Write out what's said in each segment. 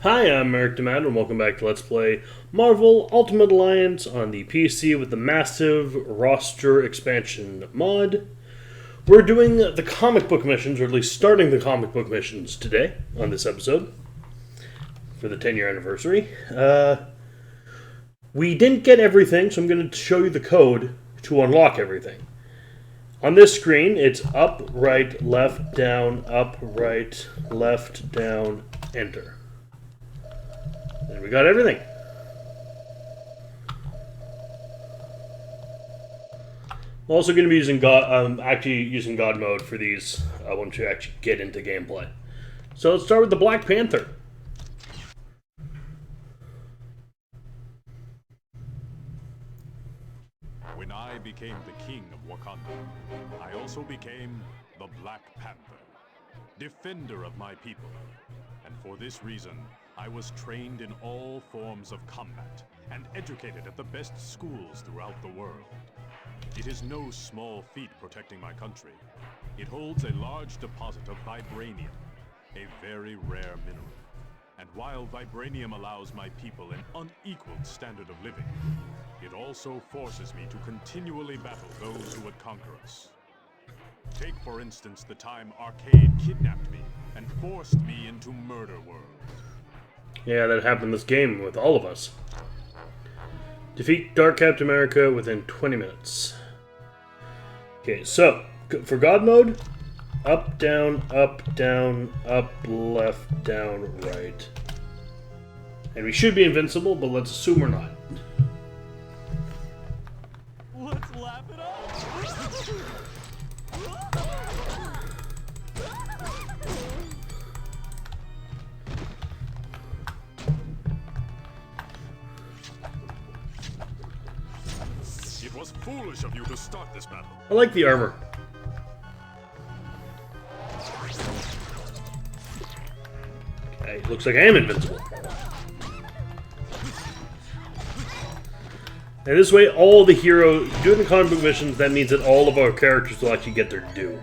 Hi, I'm Eric Demand, and welcome back to Let's Play Marvel Ultimate Alliance on the PC with the massive roster expansion mod. We're doing the comic book missions, or at least starting the comic book missions today on this episode for the 10-year anniversary. We didn't get everything, so I'm going to show you the code to unlock everything. On this screen, it's up, right, left, down, up, right, left, down, enter. And we got everything. I'm also going to be using God mode for these once you actually get into gameplay. So let's start with the Black Panther. When I became the king of Wakanda, I also became the Black Panther, defender of my people. And for this reason, I was trained in all forms of combat and educated at the best schools throughout the world. It is no small feat protecting my country. It holds a large deposit of vibranium, a very rare mineral. And while vibranium allows my people an unequaled standard of living, it also forces me to continually battle those who would conquer us. Take, for instance, the time Arcade kidnapped me and forced me into Murder World. Yeah, that happened in this game with all of us. Defeat Dark Captain America within 20 minutes. Okay, so, for God mode, up, down, left, down, right. And we should be invincible, but let's assume we're not. Let's laugh it up! It was foolish of you to start this battle. I like the armor. Okay, looks like I am invincible. And this way, all the heroes doing the comic book missions, that means that all of our characters will actually get their due.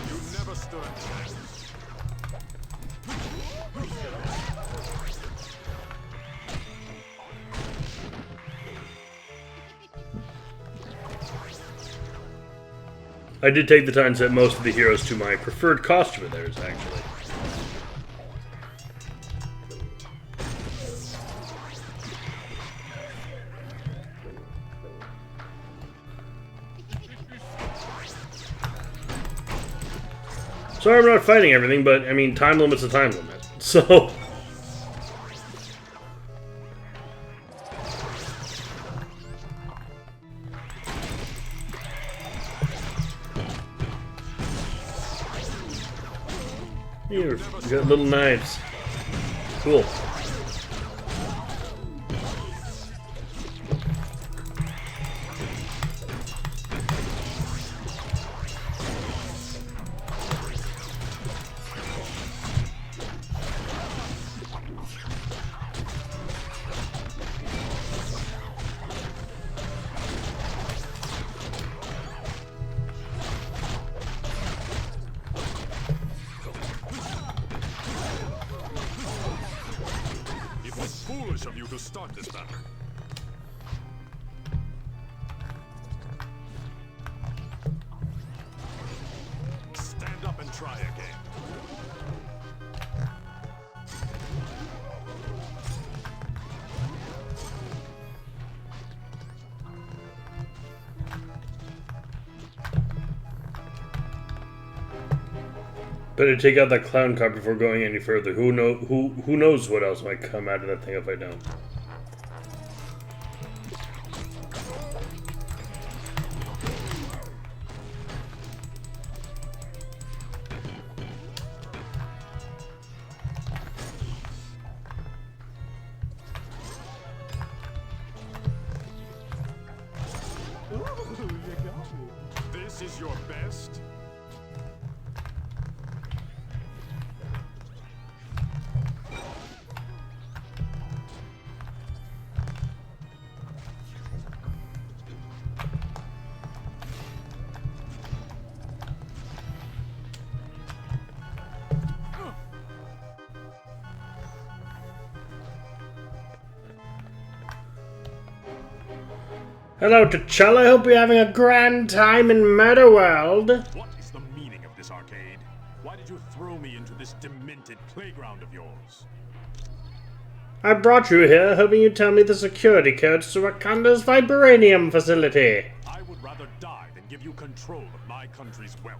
You never stood a chance. I did take the time to set most of the heroes to my preferred costume of theirs, actually. Sorry I'm not fighting everything, but, I mean, time limit's a time limit. So... Here, we got little knives. Cool. It was foolish of you to start this battle. Stand up and try again. Better take out that clown car before going any further. Who knows what else might come out of that thing if I don't. Ooh, you got me. This is your best? Hello, T'Challa. I hope you're having a grand time in Murder World. What is the meaning of this arcade? Why did you throw me into this demented playground of yours? I brought you here hoping you'd tell me the security codes to Wakanda's vibranium facility. I would rather die than give you control of my country's wealth.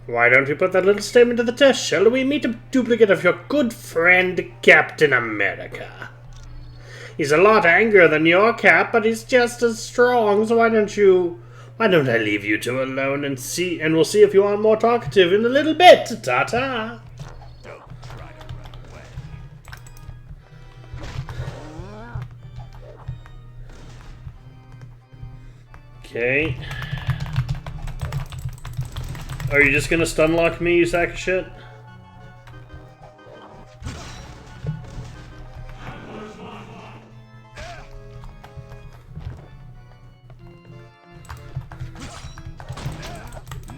Why don't you put that little statement to the test? Shall we meet a duplicate of your good friend, Captain America? He's a lot angrier than your Cap, but he's just as strong, so why don't I leave you two alone and we'll see if you are more talkative in a little bit. Ta-ta! Don't try to run away. Okay. Are you just gonna stun lock me, you sack of shit?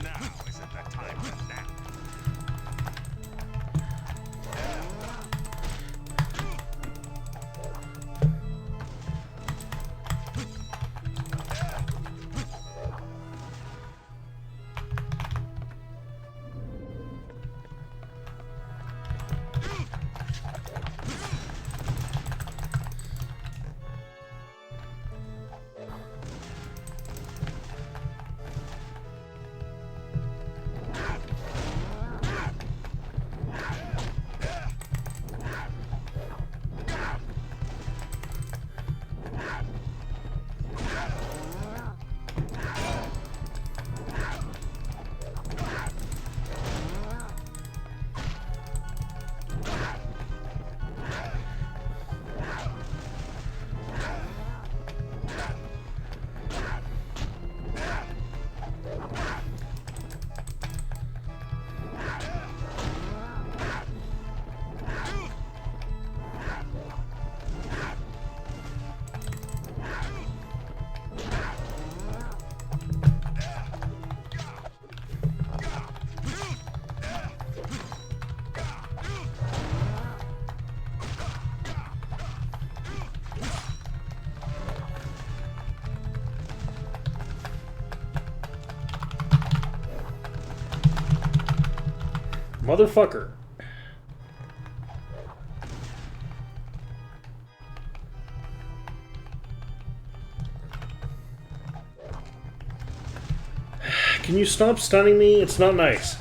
Now isn't the time to nap. Motherfucker. Can you stop stunning me? It's not nice.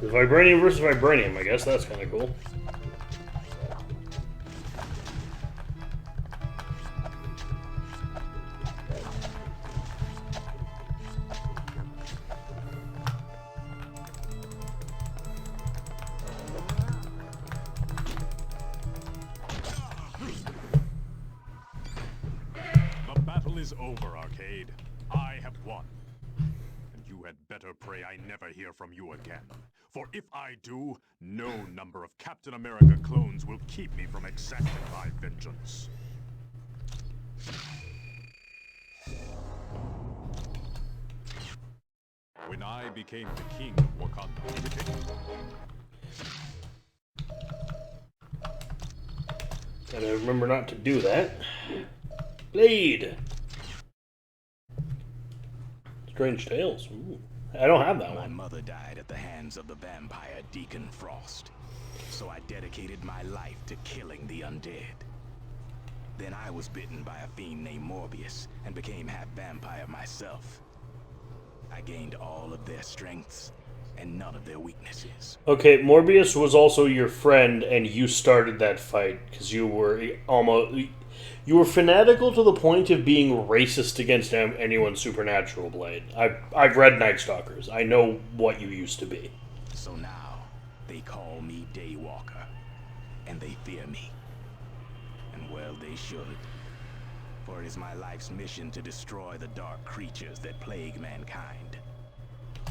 Vibranium versus Vibranium, I guess that's kind of cool. The battle is over, Arcade. I have won. And you had better pray I never hear from you again. For if I do, no number of Captain America clones will keep me from exacting my vengeance. When I became the king of Wakanda, Gotta remember not to do that. Blade! Strange Tales. Ooh. I don't have that My one. mother died at the hands of the vampire Deacon Frost, so I dedicated my life to killing the undead. Then I was bitten by a fiend named Morbius and became half vampire myself. I gained all of their strengths and none of their weaknesses. Okay, Morbius was also your friend, and you started that fight because you were you were fanatical to the point of being racist against anyone supernatural. Blade. I've read Night Stalkers. I know what you used to be. So now they call me Daywalker, and they fear me. And well, they should. For it is my life's mission to destroy the dark creatures that plague mankind.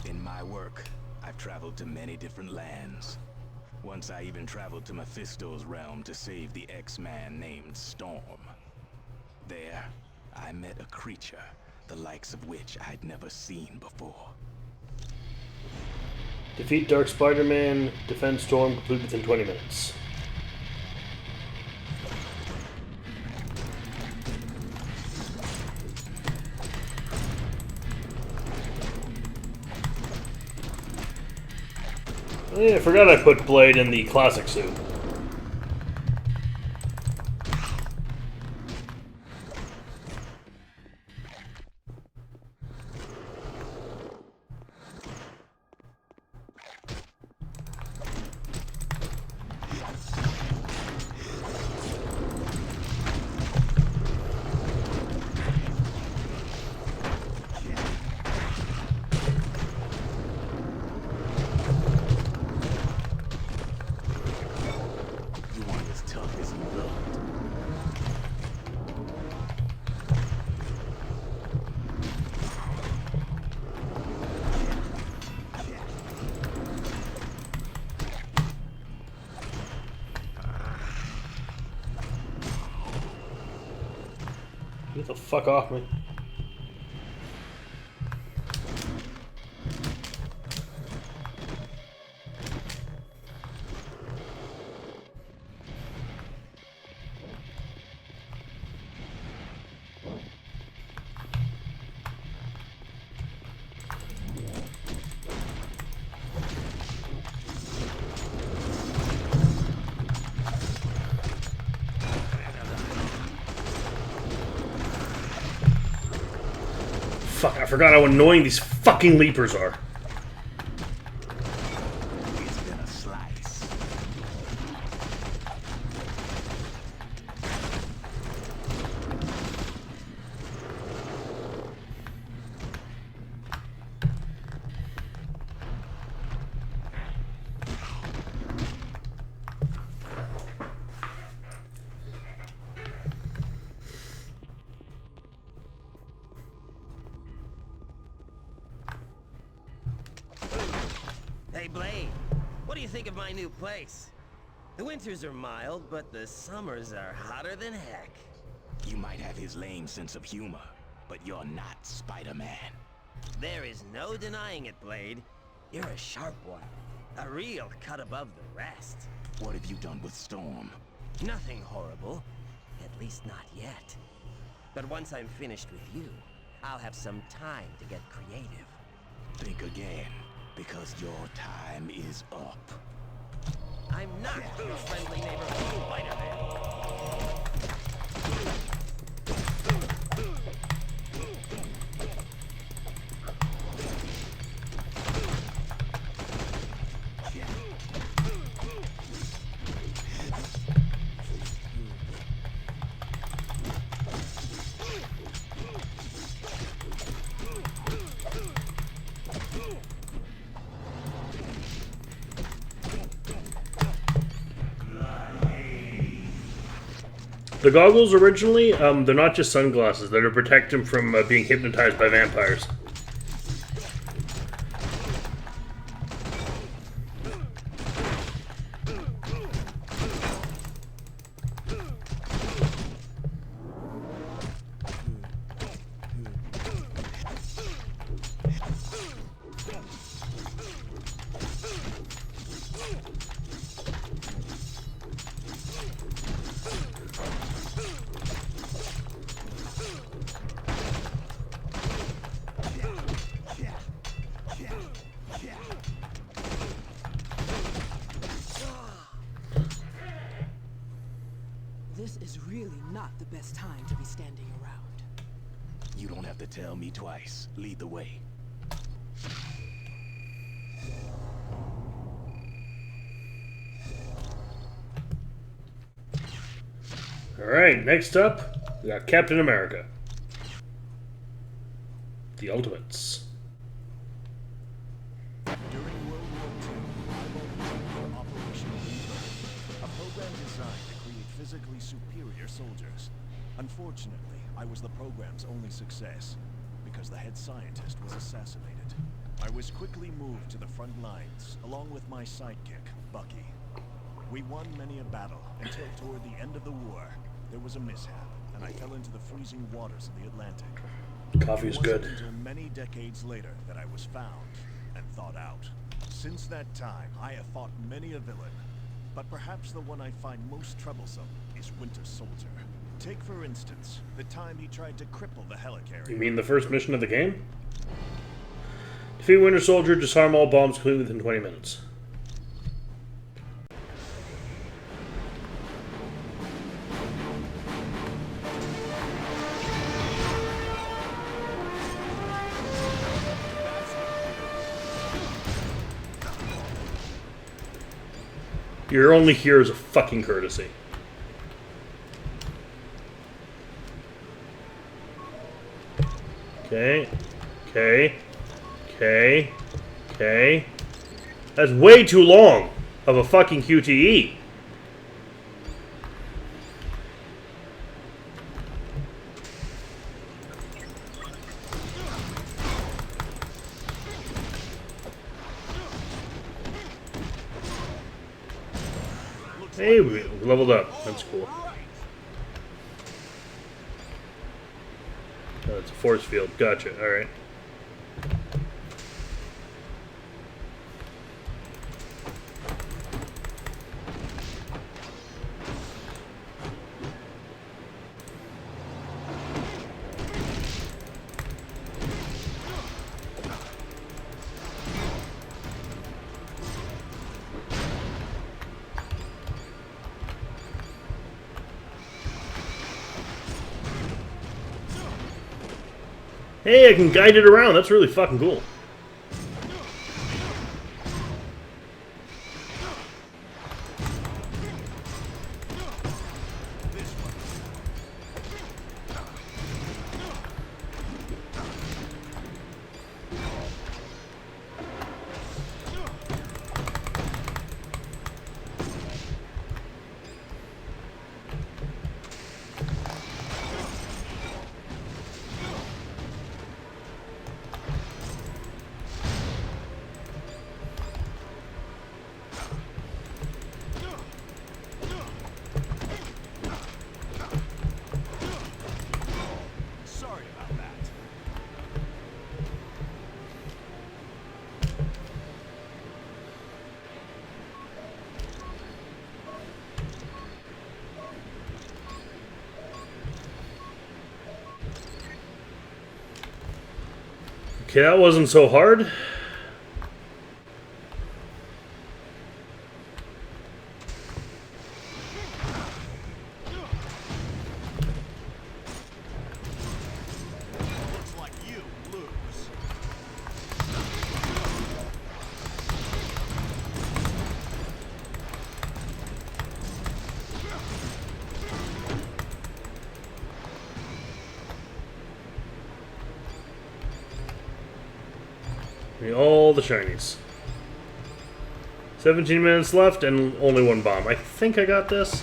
In my work, I've traveled to many different lands. Once I even traveled to Mephisto's realm to save the X-Man named Storm. There, I met a creature, the likes of which I'd never seen before. Defeat Dark Spider-Man, defend Storm, complete within 20 minutes. Oh yeah, I forgot I put Blade in the classic suit. You aren't as tough as you look. Get the fuck off me. Fuck, I forgot how annoying these fucking leapers are. It's been a slice. Hey, Blade, what do you think of my new place? The winters are mild, but the summers are hotter than heck. You might have his lame sense of humor, but you're not Spider-Man. There is no denying it, Blade. You're a sharp one. A real cut above the rest. What have you done with Storm? Nothing horrible. At least not yet. But once I'm finished with you, I'll have some time to get creative. Think again, because your time is up. I'm not your friendly neighborhood Spider-Man. The goggles originally, they're not just sunglasses. They're to protect him from being hypnotized by vampires. This is really not the best time to be standing around. You don't have to tell me twice. Lead the way. Alright, next up, we got Captain America. The Ultimates. During World War II, I volunteered for Operation Rebirth, a program designed to create physically superior soldiers. Unfortunately, I was the program's only success, because the head scientist was assassinated. I was quickly moved to the front lines, along with my sidekick, Bucky. We won many a battle, until toward the end of the war, there was a mishap, and I fell into the freezing waters of the Atlantic. Coffee is It wasn't good. until many decades later that I was found and thought out. Since that time, I have fought many a villain, but perhaps the one I find most troublesome is Winter Soldier. Take, for instance, the time he tried to cripple the Helicarrier. You mean the first mission of the game? Defeat Winter Soldier, disarm all bombs completely within 20 minutes. You're only here as a fucking courtesy. Okay. Okay. Okay. Okay. That's way too long of a fucking QTE. Hey, we leveled up. That's cool. Oh, it's a force field. Gotcha. Alright. Hey, I can guide it around. That's really fucking cool. Sorry about that. Okay, that wasn't so hard. Looks like you lose. All the shinies. 17 minutes left and only one bomb. I think I got this.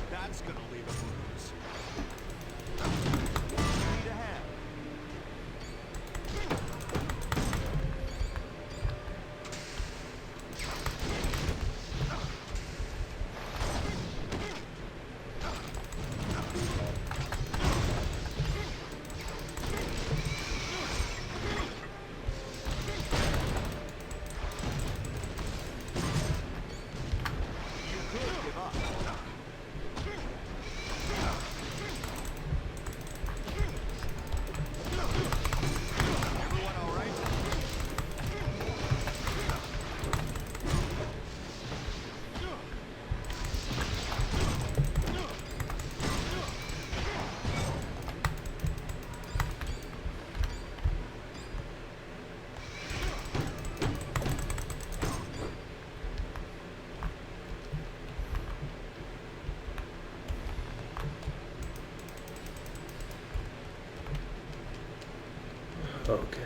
That's gonna leave a bruise. Need a hand. You could give up. Everyone all right? Okay.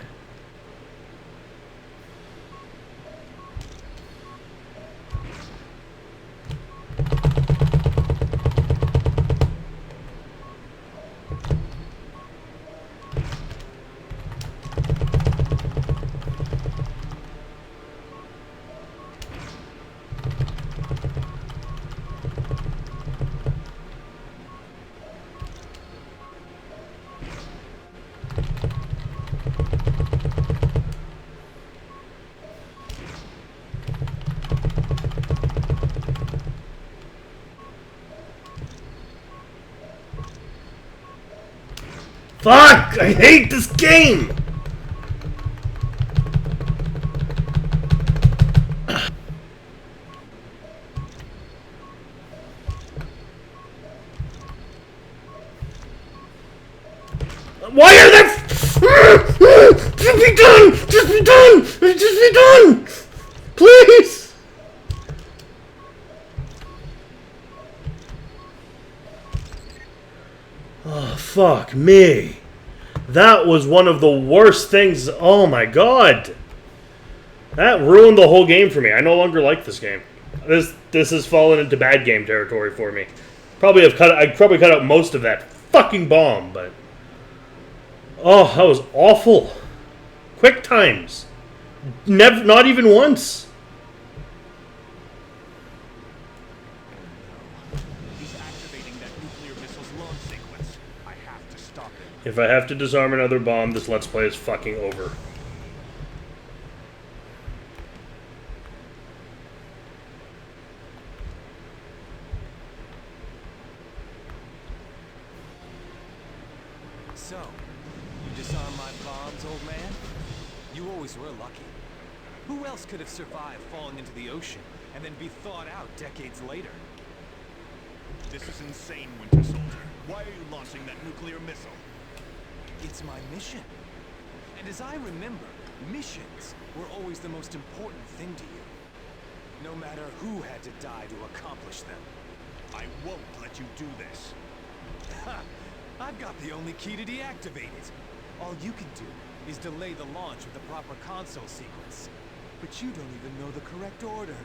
Fuck! I hate this game! Why are there... Just be done! Just be done! Just be done! Please! Oh, fuck me. That was one of the worst things. Oh my god. That ruined the whole game for me. I no longer like this game. This has fallen into bad game territory for me. I'd probably cut out most of that fucking bomb, but... Oh, that was awful. Quick times. Never, not even once. He's activating that nuclear missile's launch sequence. I have to stop him. If I have to disarm another bomb, this Let's Play is fucking over. So, you disarm my bombs, old man? You always were lucky. Who else could have survived falling into the ocean and then be thawed out decades later? This is insane, Winter Soldier. Why are you launching that nuclear missile? It's my mission. And as I remember, missions were always the most important thing to you. No matter who had to die to accomplish them. I won't let you do this. Ha! I've got the only key to deactivate it. All you can do is delay the launch of the proper console sequence. But you don't even know the correct order.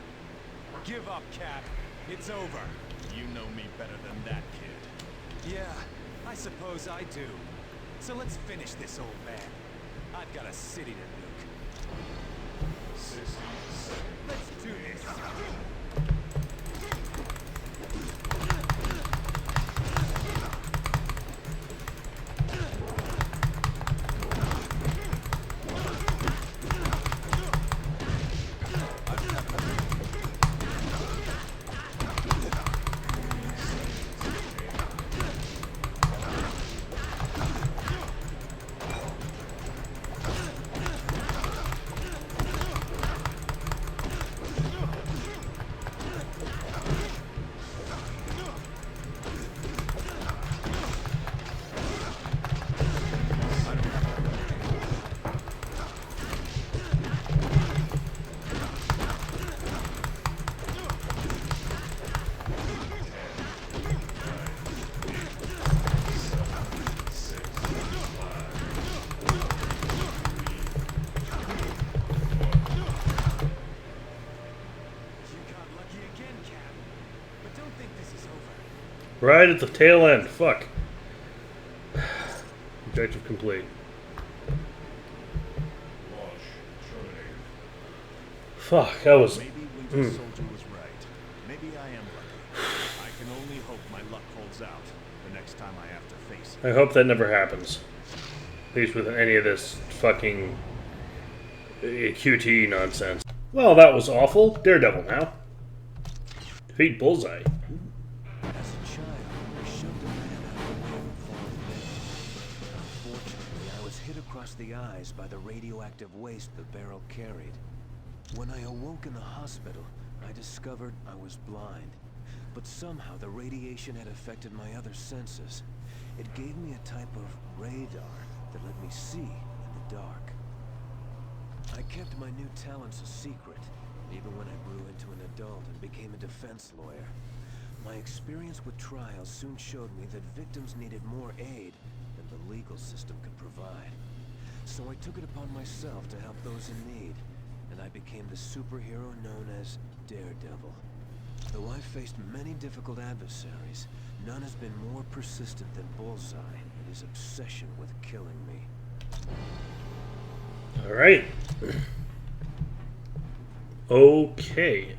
Give up, Cap. It's over. You know me better than that, kid. Yeah, I suppose I do. So let's finish this, old man. I've got a city to nuke. Let's do this. Right at the tail end. Fuck. Objective complete. Fuck, that was... Maybe Winter Soldier was right. Maybe I am lucky. I can only hope my luck holds out the next time I have to face it. I hope that never happens. At least with any of this fucking QT nonsense. Well, that was awful. Daredevil now. Defeat Bullseye. As a child, I shoved a man out of the way of a falling building. Unfortunately, I was hit across the eyes by the radioactive waste the barrel carried. When I awoke in the hospital, I discovered I was blind. But somehow the radiation had affected my other senses. It gave me a type of radar that let me see in the dark. I kept my new talents a secret, even when I grew into an adult and became a defense lawyer. My experience with trials soon showed me that victims needed more aid than the legal system could provide. So I took it upon myself to help those in need, and I became the superhero known as Daredevil. Though I've faced many difficult adversaries, none has been more persistent than Bullseye in his obsession with killing me. Alright. Okay.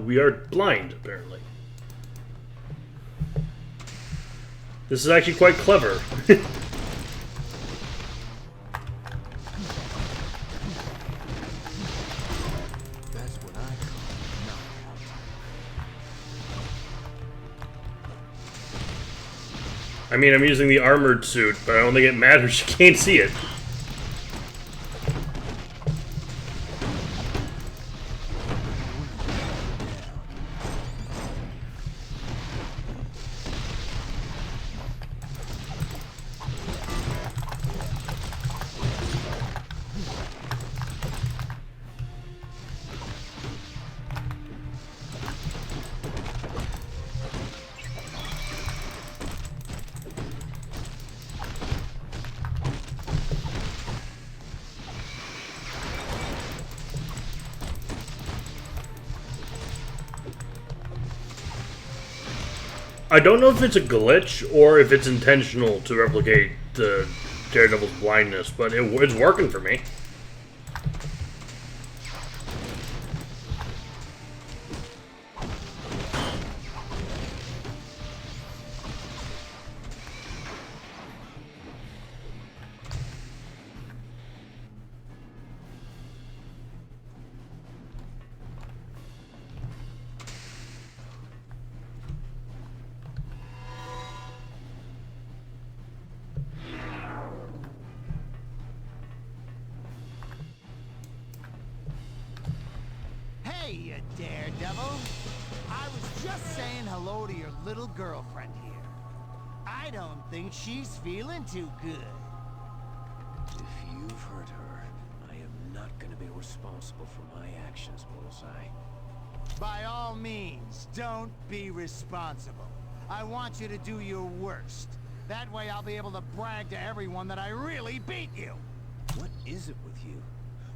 We are blind, apparently. This is actually quite clever. That's what I call knockout. I mean, I'm using the armored suit, but I don't think it matters. You can't see it. I don't know if it's a glitch or if it's intentional to replicate the Daredevil's blindness, but it's working for me. Hey, you daredevil! I was just saying hello to your little girlfriend here. I don't think she's feeling too good. If you've hurt her, I am not gonna be responsible for my actions, Bullseye. By all means, don't be responsible. I want you to do your worst. That way I'll be able to brag to everyone that I really beat you. What is it with you?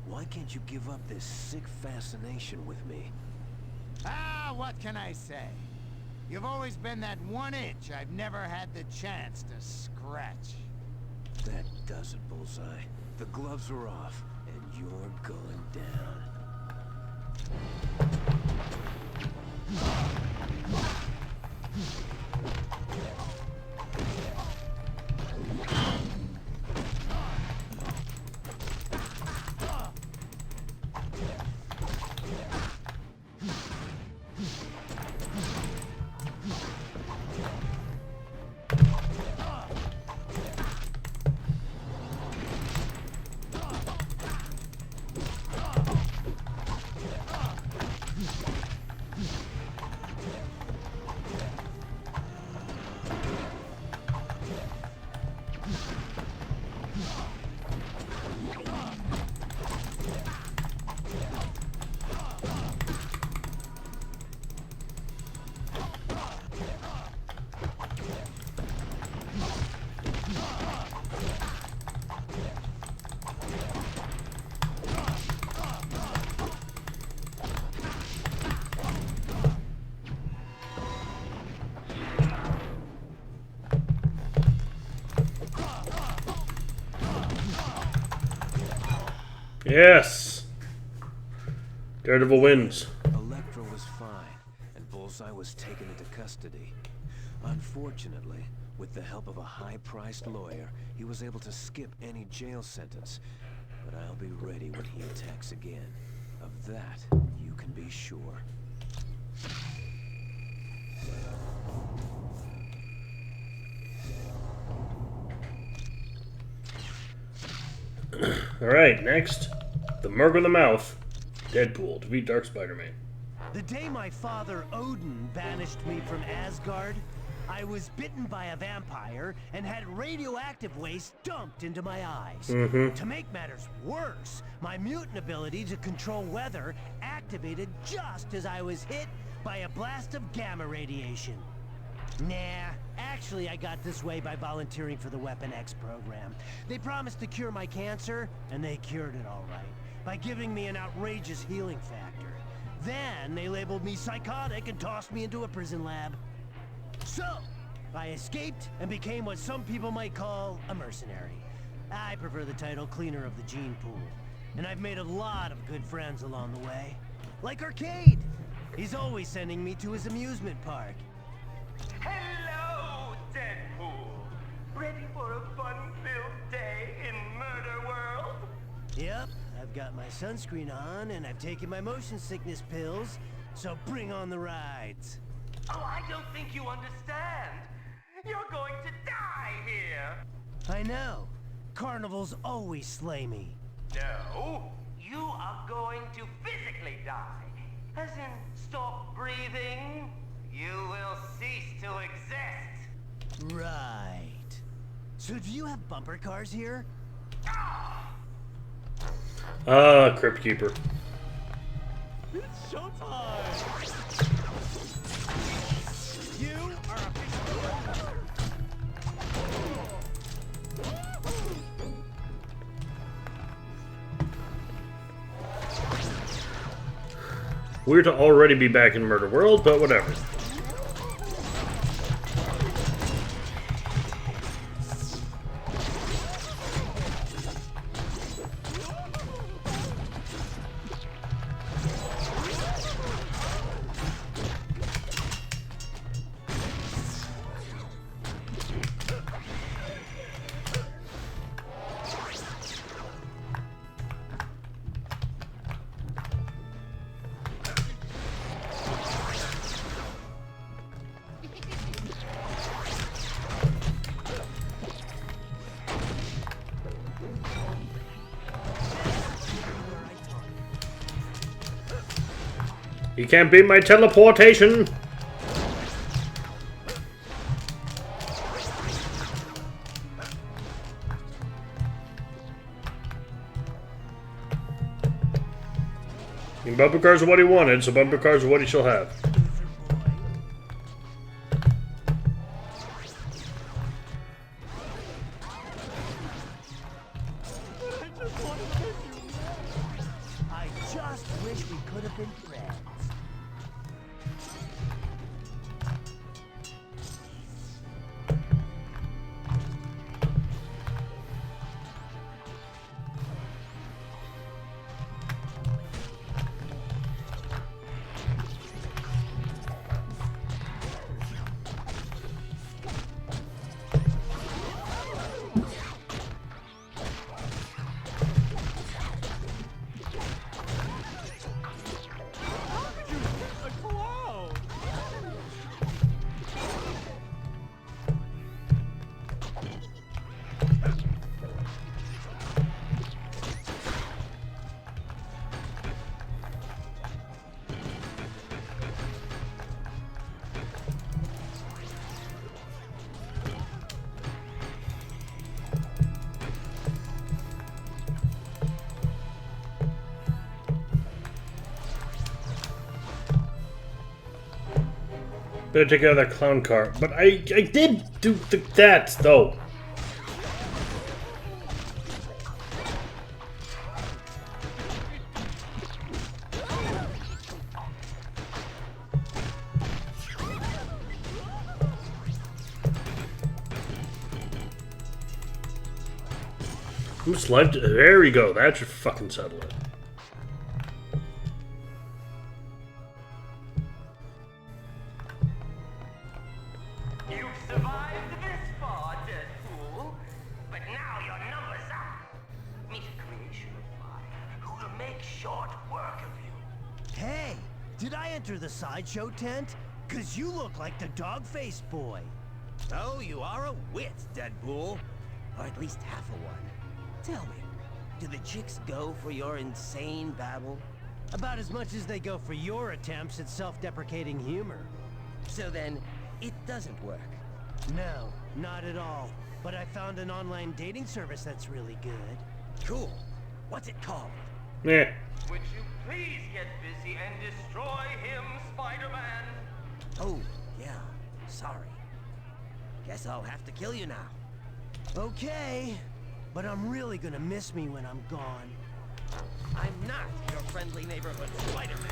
Why can't you give up this sick fascination with me? Ah, what can I say? You've always been that 1 inch I've never had the chance to scratch. That does it, Bullseye. The gloves are off, and you're going down. Yes! Daredevil wins. Elektra was fine, and Bullseye was taken into custody. Unfortunately, with the help of a high-priced lawyer, he was able to skip any jail sentence. But I'll be ready when he attacks again. Of that, you can be sure. Alright, next. The Murk of the Mouth. Deadpool to beat Dark Spider-Man. The day my father, Odin, banished me from Asgard, I was bitten by a vampire and had radioactive waste dumped into my eyes. To make matters worse, my mutant ability to control weather activated just as I was hit by a blast of gamma radiation. Nah, actually I got this way by volunteering for the Weapon X program. They promised to cure my cancer, and they cured it all right, by giving me an outrageous healing factor. Then they labeled me psychotic and tossed me into a prison lab. So, I escaped and became what some people might call a mercenary. I prefer the title cleaner of the gene pool. And I've made a lot of good friends along the way. Like Arcade! He's always sending me to his amusement park. Hello, Deadpool! Ready for a fun-filled day in Murder World? Yep, I've got my sunscreen on and I've taken my motion sickness pills, so bring on the rides. Oh, I don't think you understand. You're going to die here! I know. Carnivals always slay me. No, you are going to physically die. As in, stop breathing. You will cease to exist. Right. So do you have bumper cars here? Crypt Keeper. It's showtime! You are officially Weird to already be back in Murder World, but whatever. You can't beat my teleportation! And bumper cars are what he wanted, so bumper cars are what he shall have. I just wish we could have been friends. Better take out that clown car. But I did do that, though. How much life? There we go. That should fucking settle it. You've survived this far, Deadpool. But now your number's up. Meet a creation of mine who will make short work of you. Hey, did I enter the sideshow tent? 'Cause you look like the dog-faced boy. Oh, you are a wit, Deadpool. Or at least half a one. Tell me, do the chicks go for your insane babble? About as much as they go for your attempts at self-deprecating humor. So then, it doesn't work. No, not at all. But I found an online dating service that's really good. Cool. What's it called? Yeah. Would you please get busy and destroy him, Spider-Man? Oh, yeah. Sorry. Guess I'll have to kill you now. Okay, but I'm really gonna miss me when I'm gone. I'm not your friendly neighborhood Spider-Man.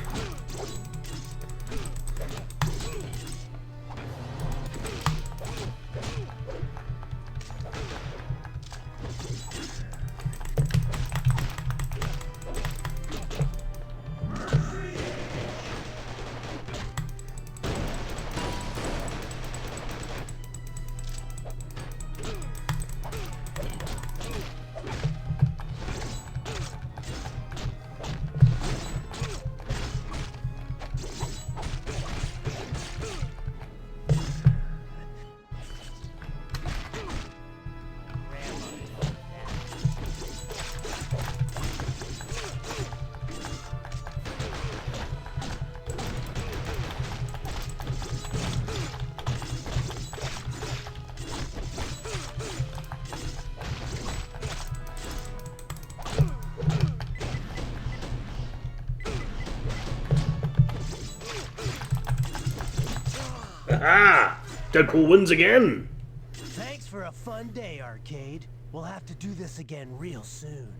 Ah! Deadpool wins again! Thanks for a fun day, Arcade. We'll have to do this again real soon.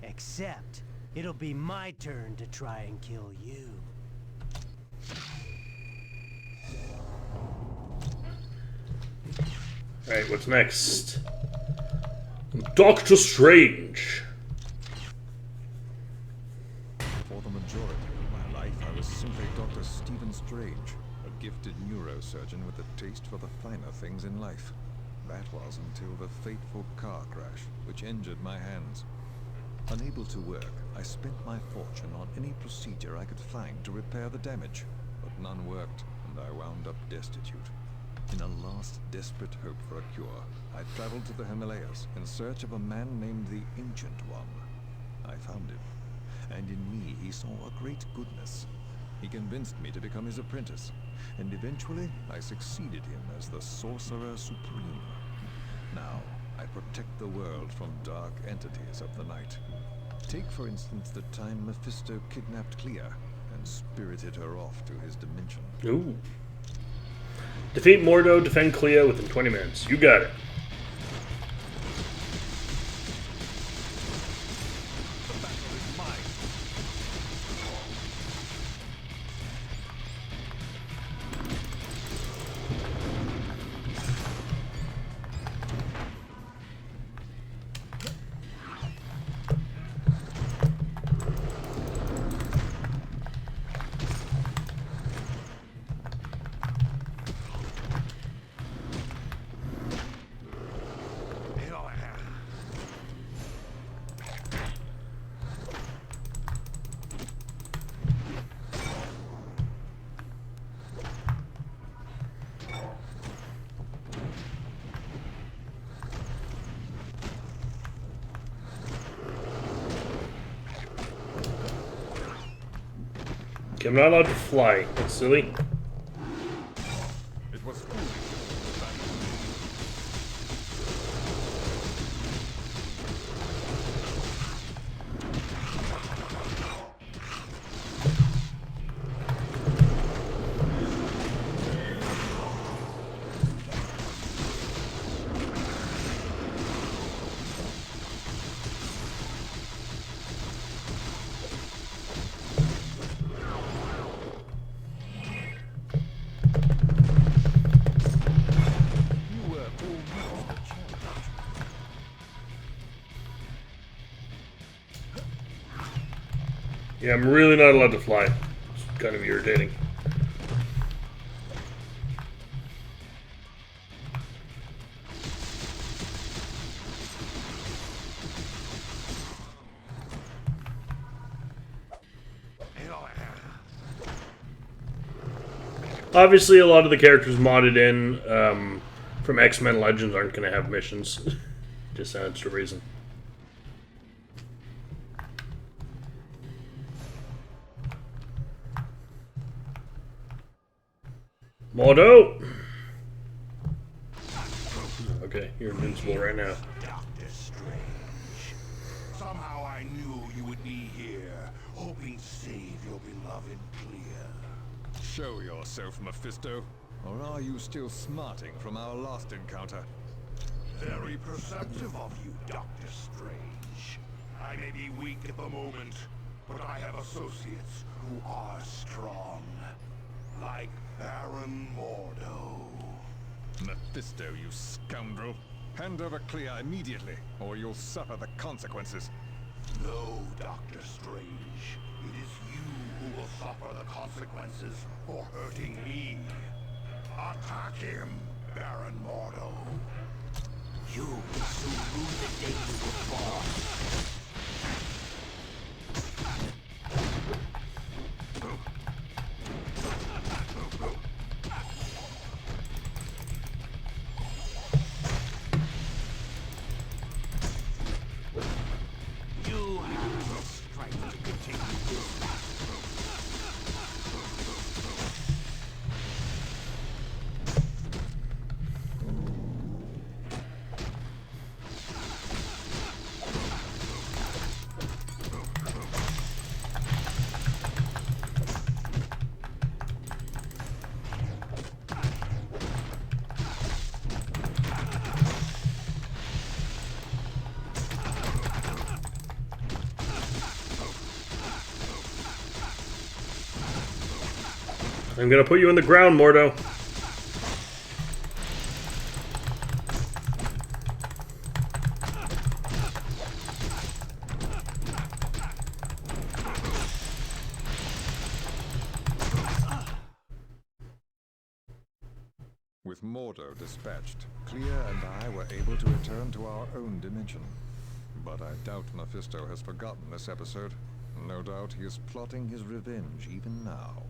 Except, it'll be my turn to try and kill you. Alright, what's next? Doctor Strange. For the majority of my life, I was simply Dr. Stephen Strange, a gifted neurosurgeon with a taste for the finer things in life. That was until the fateful car crash, which injured my hands. Unable to work, I spent my fortune on any procedure I could find to repair the damage, but none worked, and I wound up destitute. In a last desperate hope for a cure, I traveled to the Himalayas in search of a man named the Ancient One. I found him, and in me he saw a great goodness. He convinced me to become his apprentice, and eventually I succeeded him as the Sorcerer Supreme. Now, I protect the world from dark entities of the night. Take, for instance, the time Mephisto kidnapped Clea and spirited her off to his dimension. Ooh. Defeat Mordo, defend Clea within 20 minutes. You got it. Okay, I'm not allowed to fly. That's silly. It was Yeah, I'm really not allowed to fly. It's kind of irritating. Obviously, a lot of the characters modded in from X-Men Legends aren't going to have missions. Just that's the reason. Mordo! Okay, you're invincible right now. Doctor Strange. Somehow I knew you would be here, hoping to save your beloved Clea. Show yourself, Mephisto. Or are you still smarting from our last encounter? Very perceptive of you, Doctor Strange. I may be weak at the moment, but I have associates who are strong. Like Baron Mordo. Mephisto, you scoundrel. Hand over Clea immediately, or you'll suffer the consequences. No, Doctor Strange. It is you who will suffer the consequences for hurting me. Attack him, Baron Mordo. You will soon lose the day you were born. I'm gonna put you in the ground, Mordo. With Mordo dispatched, Clea and I were able to return to our own dimension. But I doubt Mephisto has forgotten this episode. No doubt he is plotting his revenge even now.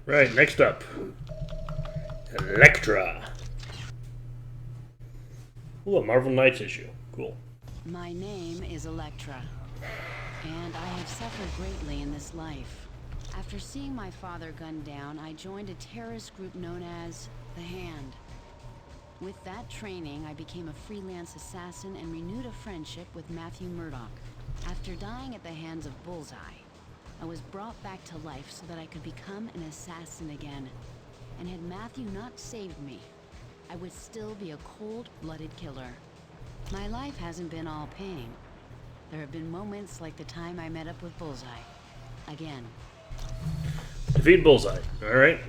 Right, next up. Elektra. Ooh, a Marvel Knights issue. Cool. My name is Elektra, and I have suffered greatly in this life. After seeing my father gunned down, I joined a terrorist group known as The Hand. With that training, I became a freelance assassin and renewed a friendship with Matthew Murdock. After dying at the hands of Bullseye, I was brought back to life so that I could become an assassin again. And had Matthew not saved me, I would still be a cold-blooded killer. My life hasn't been all pain. There have been moments like the time I met up with Bullseye. Again. Defeat Bullseye. Alright.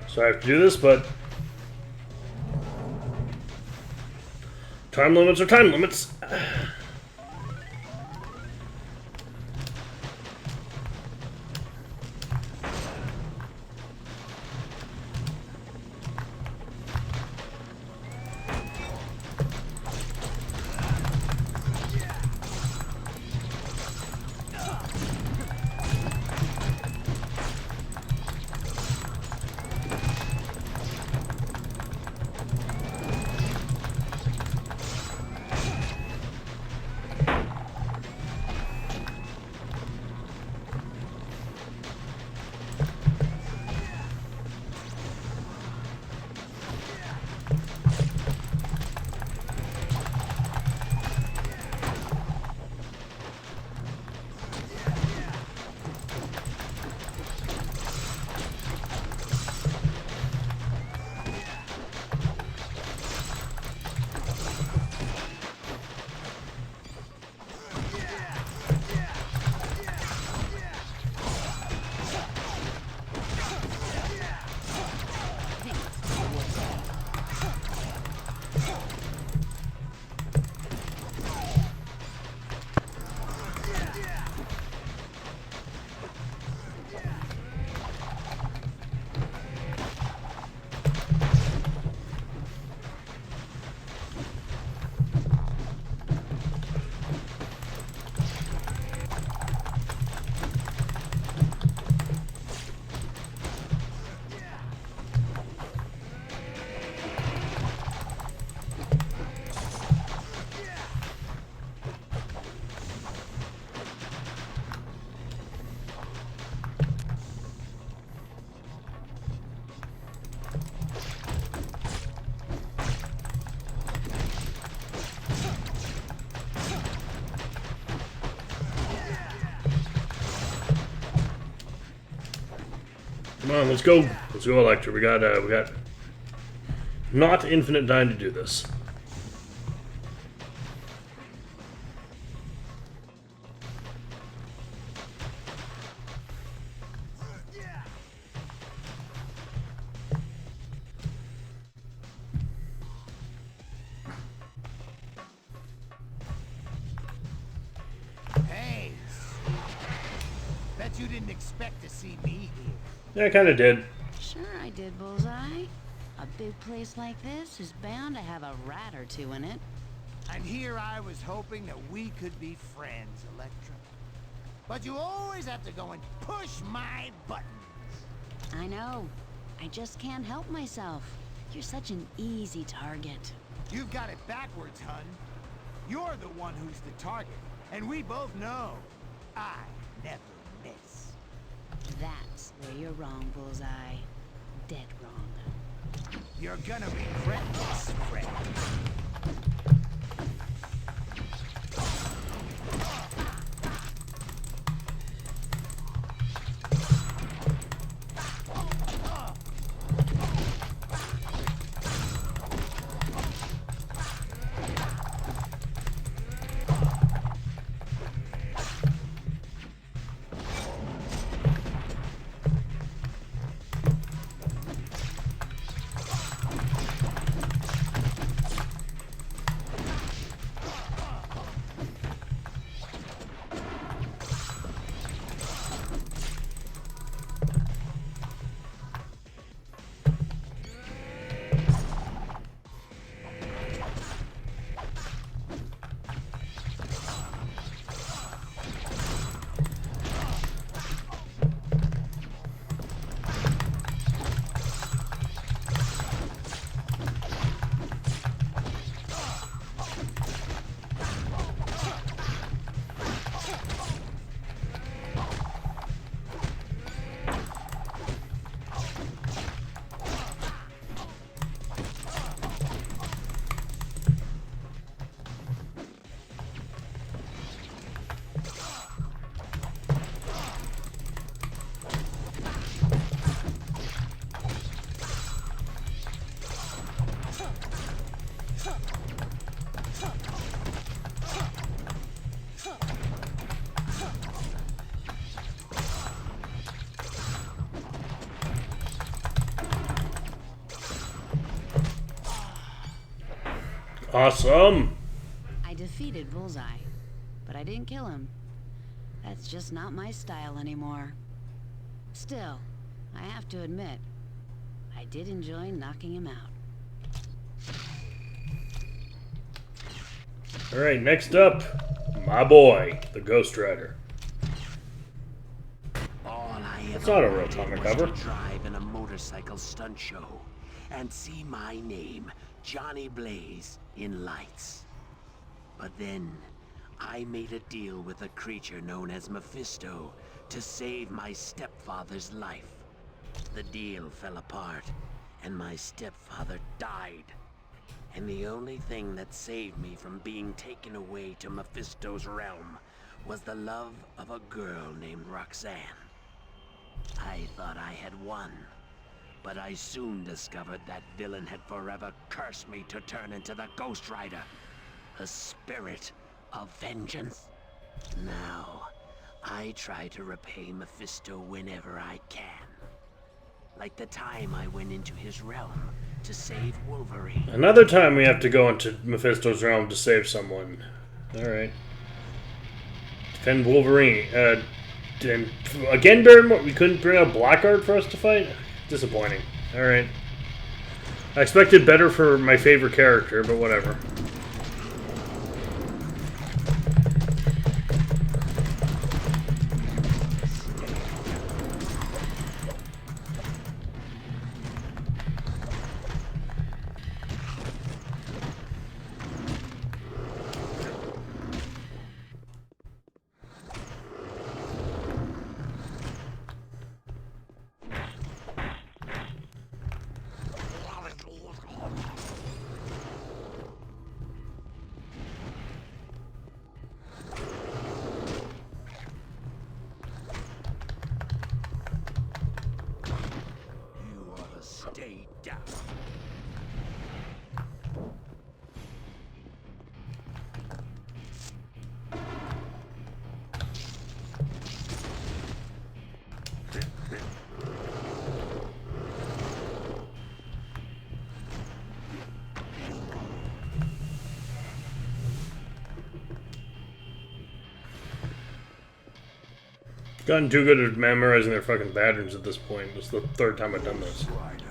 So I have to do this, but time limits are time limits. Come on, let's go. Let's go, Elektra. We got not infinite time to do this. Hey, bet you didn't expect to see me here. Yeah, I kind of did. Sure I did, Bullseye. A big place like this is bound to have a rat or two in it. And here I was hoping that we could be friends, Elektra. But you always have to go and push my buttons. I know. I just can't help myself. You're such an easy target. You've got it backwards, hun. You're the one who's the target, and we both know I never miss. That's where you're wrong, Bullseye. Dead wrong. You're gonna regret this, friend. Awesome! I defeated Bullseye, but I didn't kill him. That's just not my style anymore. Still, I have to admit, I did enjoy knocking him out. Alright, next up, my boy, the Ghost Rider. It's not a real comic cover. Drive in a motorcycle stunt show and see my name, Johnny Blaze, in lights. But then, I made a deal with a creature known as Mephisto to save my stepfather's life. The deal fell apart, and my stepfather died. And the only thing that saved me from being taken away to Mephisto's realm was the love of a girl named Roxanne. I thought I had won, but I soon discovered that villain had forever cursed me to turn into the Ghost Rider, a spirit of vengeance. Now, I try to repay Mephisto whenever I can. Like the time I went into his realm to save Wolverine. Another time we have to go into Mephisto's realm to save someone. Alright. Defend Wolverine. And again, Barrymore, we couldn't bring out Blackguard for us to fight? Disappointing. Alright. I expected better for my favorite character, but whatever. Stay down. Gotten too good at memorizing their fucking patterns at this point. This is the third time I've done this. Rider,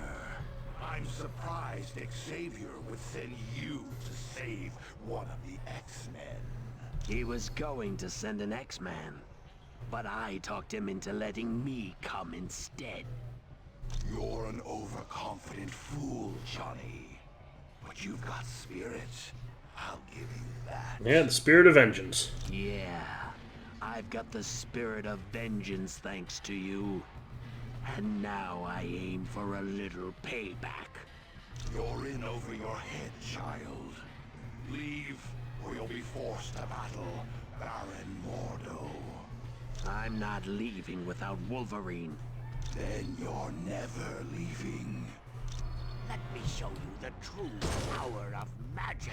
I'm surprised Xavier would send you to save one of the X-Men. He was going to send an X-Man, but I talked him into letting me come instead. You're an overconfident fool, Johnny. But you've got spirit. I'll give you that. Yeah, the spirit of vengeance. Yeah, I've got the spirit of vengeance thanks to you. And now I aim for a little payback. You're in over your head, child. Leave, or you'll be forced to battle Baron Mordo. I'm not leaving without Wolverine. Then you're never leaving. Let me show you the true power of magic.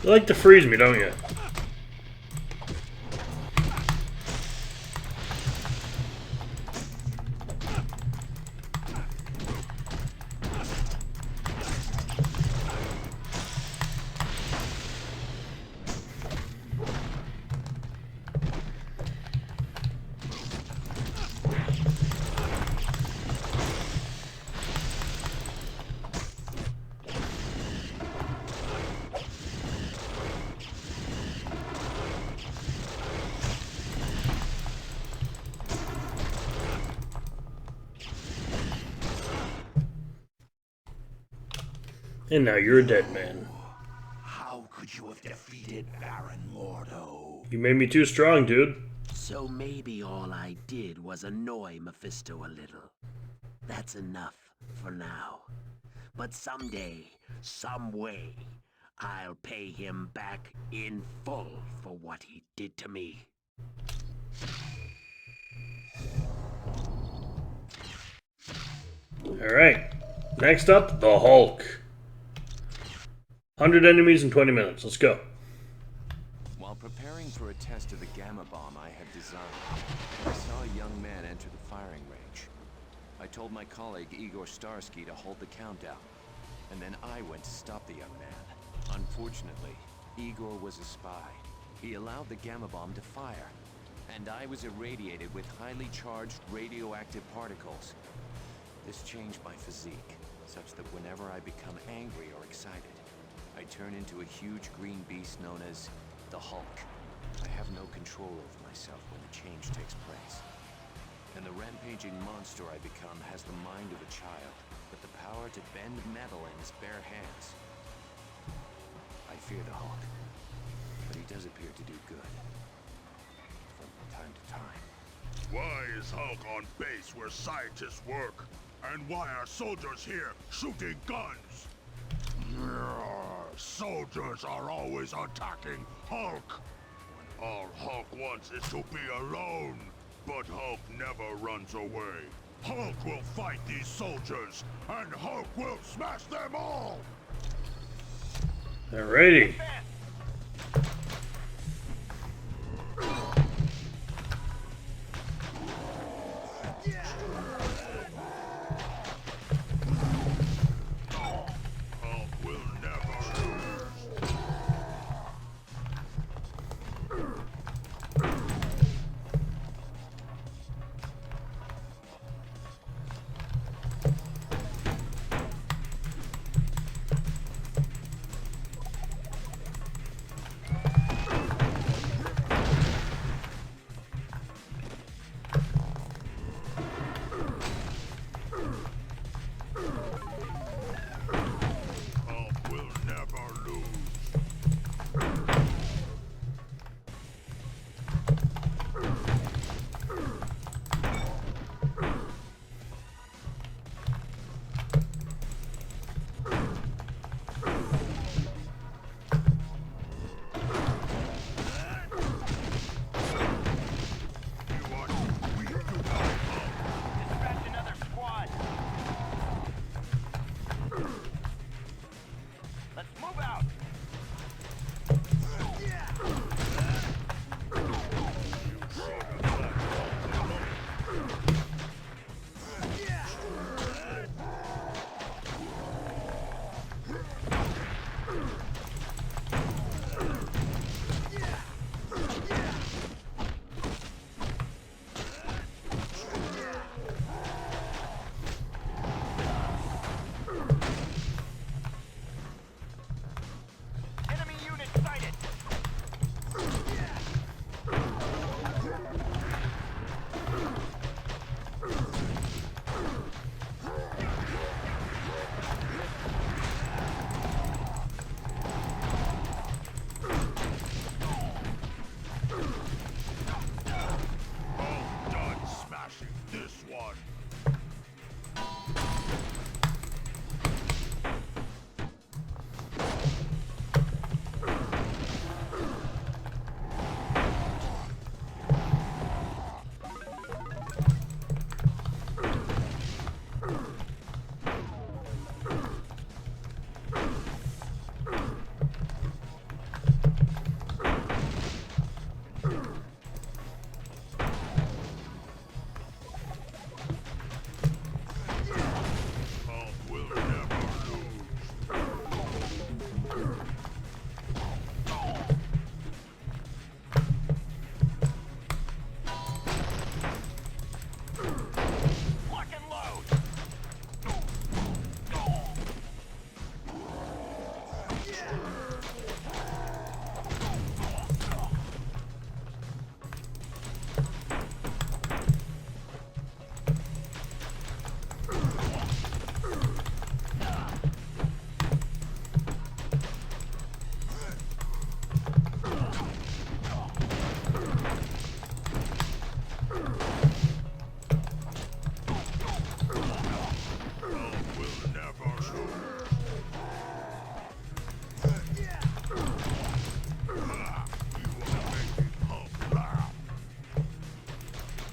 You like to freeze me, don't you? And now you're a dead man. How could you have defeated Baron Mordo? You made me too strong, dude. So maybe all I did was annoy Mephisto a little. That's enough for now. But someday, some way, I'll pay him back in full for what he did to me. Alright. Next up, the Hulk. 100 enemies in 20 minutes. Let's go. While preparing for a test of the gamma bomb I had designed, I saw a young man enter the firing range. I told my colleague Igor Starsky to hold the countdown, and then I went to stop the young man. Unfortunately, Igor was a spy. He allowed the gamma bomb to fire, and I was irradiated with highly charged radioactive particles. This changed my physique, such that whenever I become angry or excited, I turn into a huge green beast known as the Hulk. I have no control over myself when the change takes place. And the rampaging monster I become has the mind of a child, but the power to bend metal in his bare hands. I fear the Hulk, but he does appear to do good. From time to time. Why is Hulk on base where scientists work? And why are soldiers here shooting guns? Soldiers are always attacking Hulk. All Hulk wants is to be alone. But Hulk never runs away. Hulk will fight these soldiers, and Hulk will smash them all! Alrighty.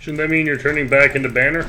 Shouldn't that mean you're turning back into Banner?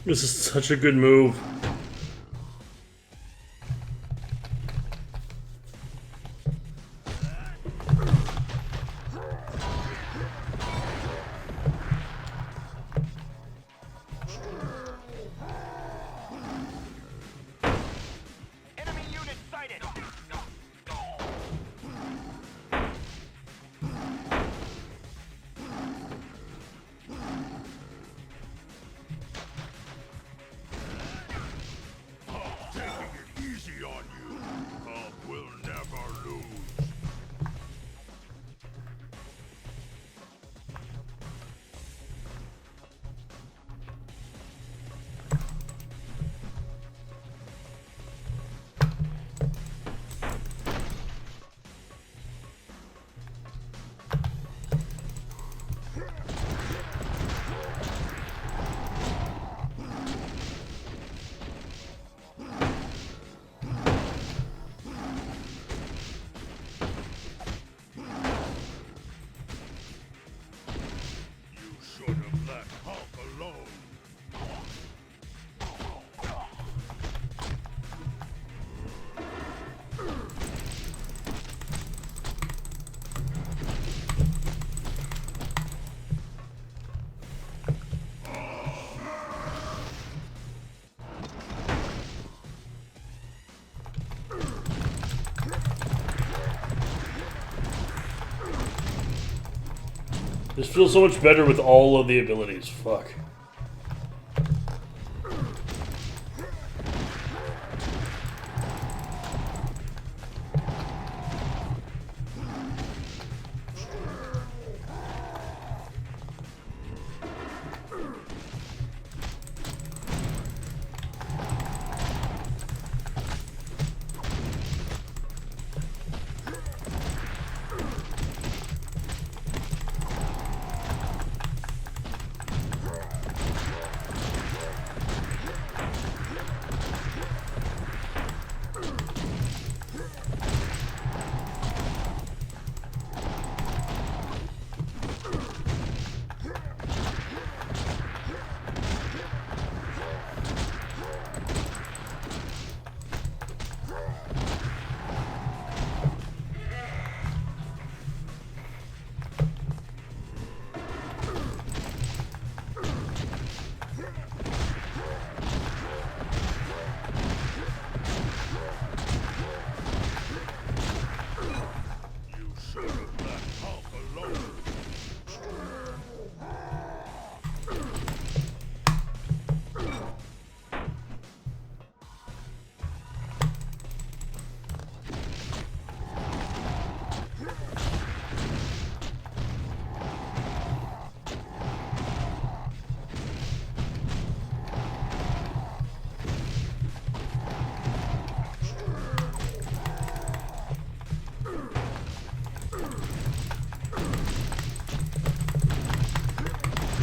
This is such a good move. This feels so much better with all of the abilities. Fuck.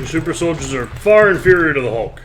Your super soldiers are far inferior to the Hulk.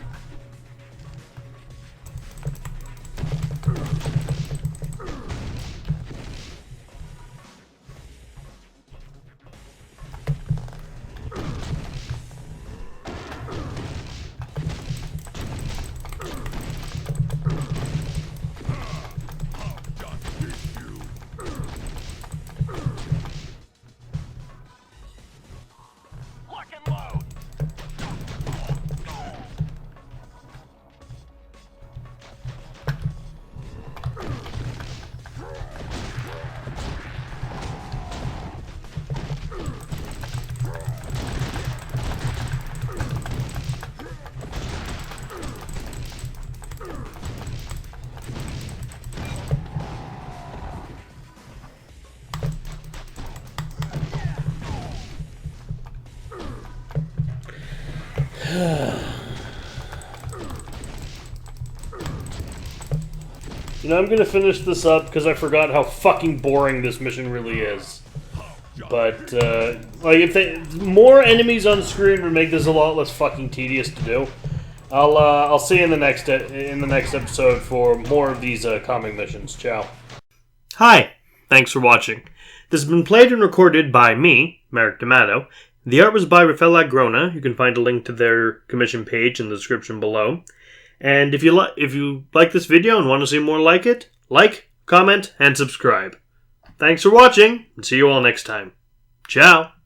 You know, I'm gonna finish this up because I forgot how fucking boring this mission really is. But like, if more enemies on screen would make this a lot less fucking tedious to do. I'll see you in the next episode for more of these comic missions. Ciao. Hi, thanks for watching. This has been played and recorded by me, Merrick D'Amato. The art was by Rafael Agrona. You can find a link to their commission page in the description below. And if you like this video and want to see more like it, like, comment, and subscribe. Thanks for watching, and see you all next time. Ciao!